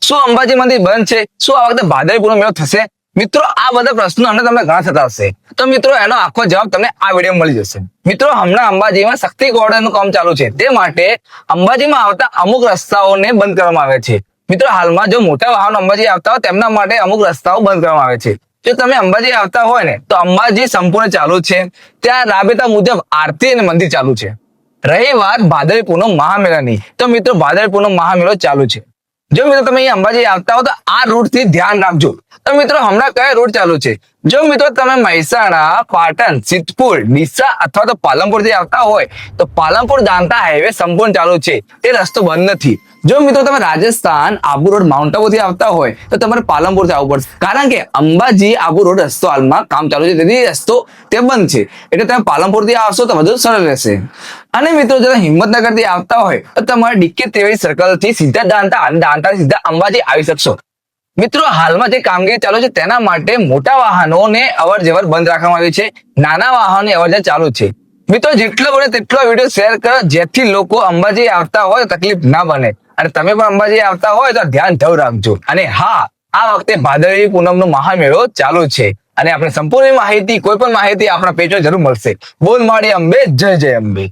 શું અંબાજી મંદિર બંધ છે? શું આ વખતે ભાદરવી પૂનમ મેળો થશે? મિત્રો આ બધા પ્રશ્નો અમને તમને ઘણા થતા હશે, તો મિત્રો એનો આખો જવાબ તમને આ વિડીયો મળી જશે. મિત્રો હમણાં અંબાજીમાં શક્તિ કોર્ડરનું કામ ચાલુ છે, તે માટે અંબાજીમાં આવતા અમુક રસ્તાઓને બંધ કરવામાં આવે છે. મિત્રો હાલમાં જો મોટા વાહનો અંબાજી આવતા હોય તેમના માટે અમુક રસ્તાઓ બંધ કરવામાં આવે છે. જો તમે અંબાજી આવતા હોય ને તો અંબાજી સંપૂર્ણ ચાલુ છે, ત્યાં રાબેતા મુજબ આરતી અને મંદિર ચાલુ છે. રહી વાત ભાદરવી પૂનમ મહામેળાની, તો મિત્રો ભાદરવી પૂનમ મહામેળો ચાલુ છે. જો મિત્રો તમે અહીં અંબાજી આવતા હો તો આ રૂટ થી ધ્યાન રાખજો. તો મિત્રો હમણાં કયા રૂટ ચાલુ છે? જો મિત્રો તમે મહેસાણા, પાટણ, સિદ્ધપુર, ડીસા અથવા તો પાલનપુર થી આવતા હોય તો પાલનપુર દાંતા હાઈવે સંપૂર્ણ ચાલુ છે, તે રસ્તો બંધ નથી. જો મિત્રો તમે રાજસ્થાન આબુ રોડ માઉન્ટ આબુ થી આવતા હોય તો તમારે પાલનપુર થી આવવું પડશે, કારણ કે અંબાજી આબુ રોડ રસ્તો હાલમાં કામ ચાલુ છે, તેથી રસ્તો તે બંધ છે. એટલે તમે પાલનપુર થી આવશો તો વધુ સરળ રહેશે. અને મિત્રો જો હિંમતનગર થી આવતા હોય તો તમારે ડીકે ત્રિવેદી સર્કલ થી સીધા દાંતા અને દાંતા સીધા અંબાજી આવી શકશો. મિત્રો હાલમાં જે કામગીરી ચાલુ છે તેના માટે મોટા વાહનોને અવર જવર બંધ રાખવામાં આવી છે, નાના વાહનોની અવર જવર ચાલુ છે. મિત્રો જેટલો બને તેટલો વિડીયો શેર કરો, જેથી લોકો અંબાજી આવતા હોય તો તકલીફ ના બને. અને તમે પણ અંબાજી આવતા હોય તો ધ્યાન જરૂર રાખજો. અને હા, આ વખતે ભાદરવી પૂનમનો મહામેળો ચાલુ છે અને આપણે સંપૂર્ણ માહિતી, કોઈ પણ માહિતી આપણા પેજ પર જરૂર મળશે. બોલ માડી અંબે, જય જય અંબે.